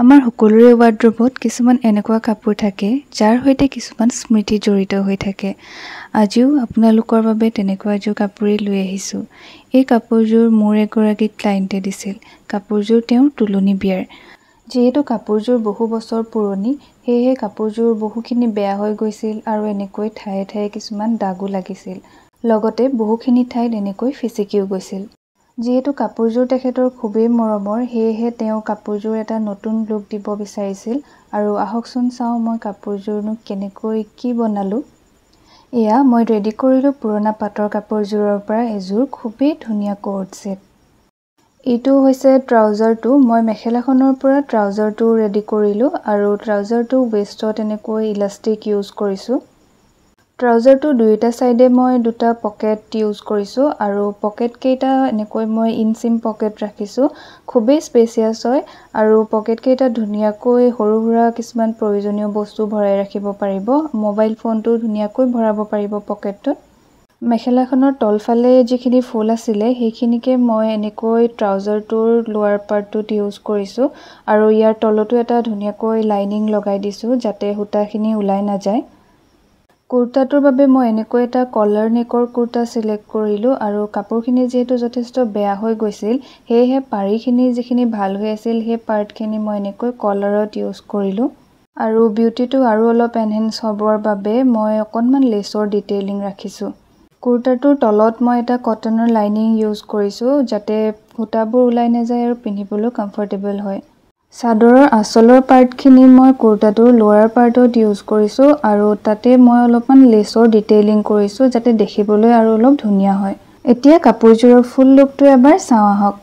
আমাৰ সকলোৰে ৱাৰ্ড্ৰবত কিছুমান এনেকুৱা কাপোৰ থাকে যাৰ সৈতে কিছুমান স্মৃতি জড়িত হৈ থাকে। আজিও আপোনালোকৰ বাবে তেনেকুৱা এযোৰ কাপোৰেই লৈ আহিছোঁ। এই কাপোৰযোৰ মোৰ এগৰাকী ক্লায়েণ্টে দিছিল। কাপোৰযোৰ তেওঁৰ তুলনি বিয়াৰ। যিহেতু কাপোৰযোৰ বহু বছৰ পুৰণি, সেয়েহে কাপোৰযোৰ বহুখিনি বেয়া হৈ গৈছিল আৰু এনেকৈ ঠায়ে ঠায়ে কিছুমান দাগো লাগিছিল। লগতে বহুখিনি ঠাইত এনেকৈ ফিচিকিও গৈছিল। যিহেতু কাপোৰযোৰ তেখেতৰ খুবেই মৰমৰ, সেয়েহে তেওঁ কাপোৰযোৰ এটা নতুন লুক দিব বিচাৰিছিল। আৰু আহকচোন চাওঁ মই কাপোৰযোৰনো কেনেকৈ কি বনালোঁ। এয়া মই ৰেডি কৰিলোঁ পুৰণা পাটৰ কাপোৰযোৰৰ পৰা এযোৰ খুবেই ধুনীয়া কোট ছেট। এইটো হৈছে ট্ৰাউজাৰটো। মই মেখেলাখনৰ পৰা ট্ৰাউজাৰটো ৰেডি কৰিলোঁ আৰু ট্ৰাউজাৰটো ৱেষ্টত এনেকৈ ইলাষ্টিক ইউজ কৰিছোঁ। ট্ৰাউজাৰটো দুয়োটা চাইডে মই দুটা পকেট ইউজ কৰিছোঁ আৰু পকেটকেইটা এনেকৈ মই ইনচিম পকেট ৰাখিছোঁ। খুবেই স্পেচিয়াছ হয় আৰু পকেটকেইটা ধুনীয়াকৈ সৰু সুৰা কিছুমান প্ৰয়োজনীয় বস্তু ভৰাই ৰাখিব পাৰিব। মোবাইল ফোনটো ধুনীয়াকৈ ভৰাব পাৰিব পকেটটোত। মেখেলাখনৰ তলফালে যিখিনি ফুল আছিলে সেইখিনিকে মই এনেকৈ ট্ৰাউজাৰটোৰ লোৱাৰ পাৰ্টটোত ইউজ কৰিছোঁ আৰু ইয়াৰ তলতো এটা ধুনীয়াকৈ লাইনিং লগাই দিছোঁ যাতে সূতাখিনি ওলাই নাযায়। কুৰ্তাটোৰ বাবে মই এনেকৈ এটা কলাৰ নেকৰ কুৰ্তা চিলেক্ট কৰিলোঁ আৰু কাপোৰখিনি যিহেতু যথেষ্ট বেয়া হৈ গৈছিল, সেয়েহে পাৰিখিনি যিখিনি ভাল হৈ আছিল সেই পাৰ্টখিনি মই এনেকৈ কলাৰত ইউজ কৰিলোঁ। আৰু বিউটিটো আৰু অলপ এনহেঞ্চ হ'বৰ বাবে মই অকণমান লেচৰ ডিটেইলিং ৰাখিছোঁ। কুৰ্তাটোৰ তলত মই এটা কটনৰ লাইনিং ইউজ কৰিছোঁ যাতে সূতাবোৰ ওলাই নাযায় আৰু পিন্ধিবলৈ কমফৰ্টেবল হয়। চাদৰৰ আঁচলৰ পাৰ্টখিনি মই কুৰ্তাটোৰ লোৱাৰ পাৰ্টত ইউজ কৰিছোঁ আৰু তাতে মই অলপমান লেচৰ ডিটেইলিং কৰিছোঁ যাতে দেখিবলৈ আৰু অলপ ধুনীয়া হয়। এতিয়া কাপোৰযোৰৰ ফুল লুকটো এবাৰ চাওঁ আহক।